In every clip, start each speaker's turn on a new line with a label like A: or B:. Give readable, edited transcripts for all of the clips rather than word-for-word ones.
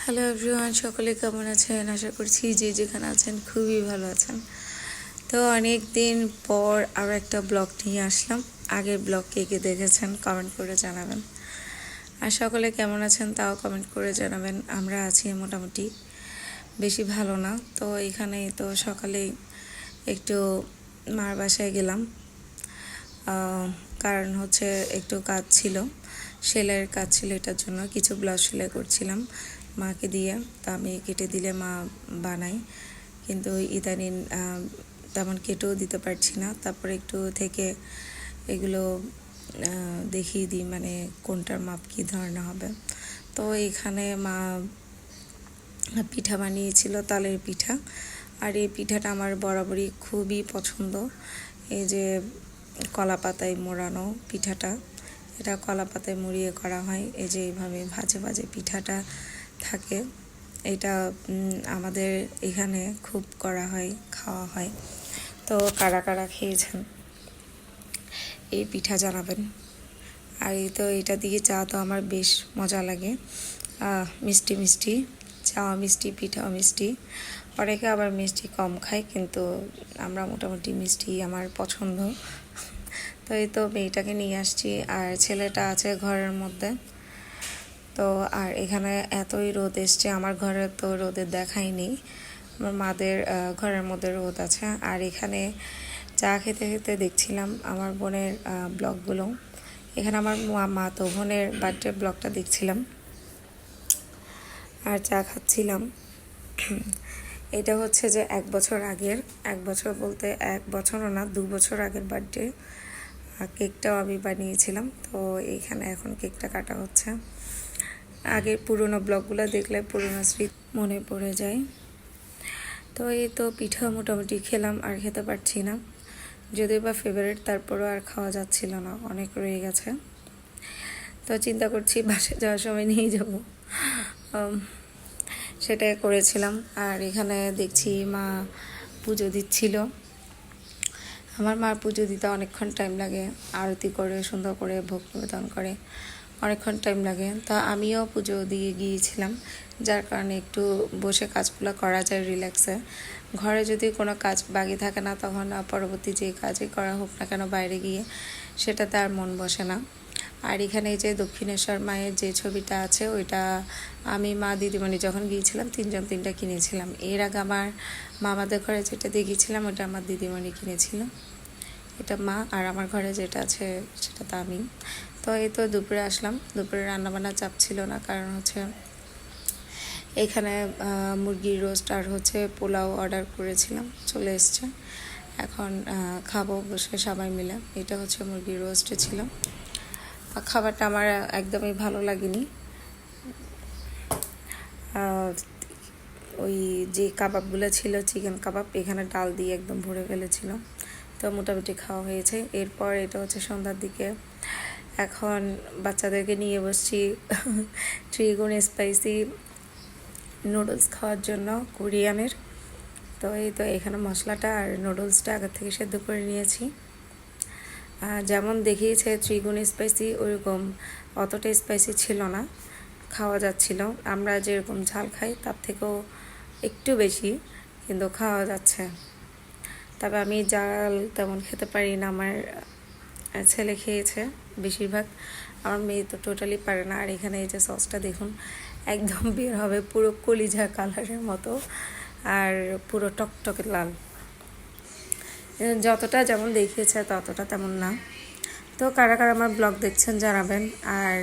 A: Hello everyone, সকলে কেমন আছেন? আশা করছি যে যেখানে আছেন খুবই ভালো আছেন। তো অনেক দিন পর আরও একটা ব্লগ নিয়ে আসলাম। আগের ব্লগ কে কে দেখেছেন কমেন্ট করে জানাবেন। আর সকলে কেমন আছেন তাও কমেন্ট করে জানাবেন। আমরা আছি মোটামুটি, বেশি ভালো না। তো এখানে তো সকালেই একটু মার বাসায় গেলাম, কারণ হচ্ছে একটু কাজ ছিল, সেলাইয়ের কাজ ছিল, এটার জন্য কিছু ব্লাউজ সেলাই করছিলাম মাকে দিয়ে। তা আমি কেটে দিলে মা বানায়, কিন্তু ইদানিং তেমন কেটেও দিতে পারছি না। তারপরে একটু থেকে এগুলো দেখিয়ে দিই, মানে কোনটার মাপ কী ধরনের হবে। তো এখানে মা পিঠা বানিয়েছিল, তালের পিঠা। আর এই পিঠাটা আমার বরাবরই খুবই পছন্দ। এই যে কলা পাতায় মোড়ানো পিঠাটা, এটা কলা পাতায় মুড়িয়ে করা হয়। এই যে এইভাবে ভাজে ভাজে পিঠাটা থাকে, এটা আমাদের এখানে খুব করা হয়, খাওয়া হয়। তো কারা কারা খেয়েছেন এই পিঠা জানাবেন। আর এই তো এটা দিয়ে চা তো আমার বেশ মজা লাগে, মিষ্টি মিষ্টি চাও মিষ্টি, পিঠাও মিষ্টি। অনেকে আবার মিষ্টি কম খায়, কিন্তু আমরা মোটামুটি মিষ্টি আমার পছন্দ। তো এই তো মেয়েটাকে নিয়ে আসছি, আর ছেলেটা আছে ঘরের মধ্যে। তো আর এখানে এতই রোদ এসছে, আমার ঘরে তো রোদের দেখাই নেই, আমার মাদের ঘরের মধ্যে রোদ আছে। আর এখানে চা খেতে খেতে দেখছিলাম আমার বোনের ব্লগগুলো। এখানে আমার মা তো বোনের বার্থডে ব্লগটা দেখছিলাম আর চা খাচ্ছিলাম। এটা হচ্ছে যে 1 বছর আগের, 1 বছর বলতে 1 বছরও না, 2 বছর আগের বার্থডে। কেকটাও আমি বানিয়েছিলাম। তো এইখানে এখন কেকটা কাটা হচ্ছে। আগের পুরনো ব্লগগুলো দেখলে পুরনো স্মৃতি মনে পড়ে যায়। তো এই তো পিঠা মোটামুটি খেলাম, আর খেতে পারছি না, যদিও বা ফেভারিট, তারপরও আর খাওয়া যাচ্ছিল না, অনেক রয়ে গেছে। তো চিন্তা করছি বাসায় যাওয়ার সময় নিয়ে যাব, সেটাই করেছিলাম। আর এখানে দেখছি মা পুজো দিচ্ছিল। আমার মার পুজো দিতে অনেকক্ষণ টাইম লাগে, আরতি করে সুন্দর করে ভোগ নিবেদন করে, অনেকক্ষণ টাইম লাগে। তা আমিও পুজো দিয়ে গিয়েছিলাম, যার কারণে একটু বসে কাজগুলো করা যায় রিল্যাক্সে। ঘরে যদি কোনো কাজ বাকি থাকে না, তখন পরবর্তী যে কাজই করা হোক না কেন বাইরে গিয়ে, সেটাতে আর মন বসে না। আর এখানে এই যে দক্ষিণেশ্বর মায়ের যে ছবিটা আছে, ওইটা আমি মা দিদিমণি যখন গিয়েছিলাম 3টা কিনেছিলাম। এর আগে আমার মামাদের ঘরে যেটা দিয়ে গিয়েছিলাম ওটা আমার দিদিমণি কিনেছিল, এটা মা। আর আমার ঘরে যেটা আছে সেটা তো আমি। তো এই তো দুপুরে আসলাম, দুপুরে রান্নাবান্না চাপ ছিল না, কারণ হচ্ছে এখানে মুরগির রোস্ট আর হচ্ছে পোলাও অর্ডার করেছিলাম, চলে এসছে। এখন খাবো বসে সবাই মিলে। এটা হচ্ছে মুরগির রোস্টে ছিল। খাবারটা আমার একদমই ভালো লাগেনি, ওই যে কাবাবগুলো ছিল চিকেন কাবাব, এখানে ডাল দিয়ে একদম ভরে ফেলেছিল। তো মোটামুটি খাওয়া হয়েছে। এরপর এটা হচ্ছে সন্ধ্যার দিকে, এখন বাচ্চাদেরকে নিয়ে বসছি ট্রিগুন স্পাইসি নুডলস খাওয়ার জন্য, কোরিয়ানের। তো এই তো এখানে মশলাটা আর নুডলসটা আগে থেকে সেদ্ধ করে নিয়েছি। যেমন দেখিয়েছে ট্রিগুন স্পাইসি, ওইরকম অতটা স্পাইসি ছিল না, খাওয়া যাচ্ছিল। আমরা যেরকম ঝাল খাই তার থেকেও একটু বেশি, কিন্তু খাওয়া যাচ্ছে। তবে আমি ঝাল তেমন খেতে পারি না, আমার ছেলে খেয়েছে বেশিরভাগ, আমার মেয়ে তো টোটালি পারে না। আর এখানে এই যে সসটা দেখুন, একদম বের হবে পুরো কলিজা কালারের মতো, আর পুরো টকটকে লাল, যতটা যেমন দেখিয়েছে ততটা তেমন না। তো কারা কারা আমার ব্লগ দেখছেন জানাবেন। আর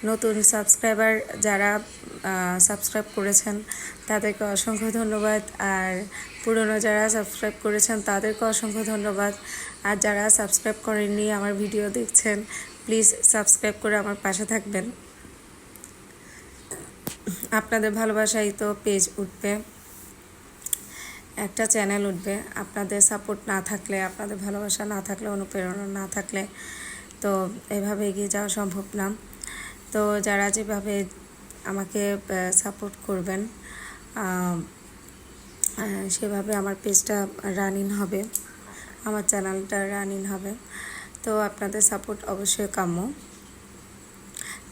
A: নতুন সাবস্ক্রাইবার যারা সাবস্ক্রাইব করেছেন তাদেরকে অসংখ্য ধন্যবাদ, আর পুরনো যারা সাবস্ক্রাইব করেছেন তাদেরকে অসংখ্য ধন্যবাদ। আর যারা সাবস্ক্রাইব করেননি আমার ভিডিও দেখছেন, প্লিজ সাবস্ক্রাইব করে আমার পাশে থাকবেন। আপনাদের ভালোবাসাই তো পেজ উঠবে, একটা চ্যানেল উঠবে। আপনাদের সাপোর্ট না থাকলে, আপনাদের ভালোবাসা না থাকলে, অনুপ্রেরণা না থাকলে তো এভাবে এগিয়ে যাওয়া সম্ভব না। তো যারা যেভাবে আমাকে সাপোর্ট করবেন, সেভাবে আমার পেজটা রানিং হবে, আমার চ্যানেলটা রানিং হবে। তো আপনাদের সাপোর্ট অবশ্যই কাম্য।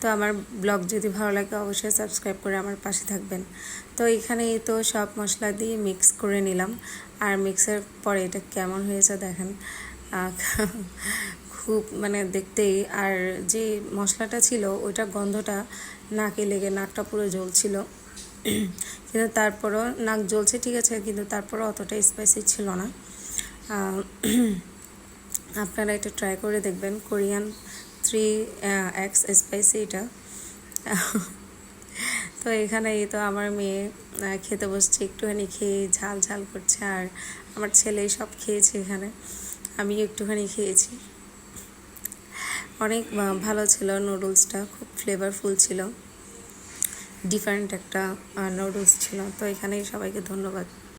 A: তো আমার ব্লগ যদি ভালো লাগে অবশ্যই সাবস্ক্রাইব করে আমার পাশে থাকবেন। তো এখানে তো সব মশলা দিয়ে মিক্স করে নিলাম, আর মিক্সের পরে এটা কেমন হয়েছে দেখেন, খুব মানে দেখতেই, আর যে মশলাটা ছিল ওইটা গন্ধটা নাকে লেগে নাকটা পুরো জ্বলছিল। কিন্তু তারপরও নাক জ্বলছে ঠিক আছে, কিন্তু তারপরও অতটা স্পাইসি ছিল না। আপনারা এটা ট্রাই করে দেখবেন, কোরিয়ান 3X স্পাইসি এটা। তো এখানে এই তো আমার মেয়ে খেতে বসছে, একটুখানি খেয়ে ঝাল ঝাল করছে, আর আমার ছেলে সব খেয়েছে, এখানে আমি একটুখানি খেয়েছি। অনেক ভালো ছিল নুডলসটা, খুব ফ্লেভারফুল ছিল, ডিফারেন্ট একটা নুডলস ছিল। তো এখানেই সবাইকে ধন্যবাদ।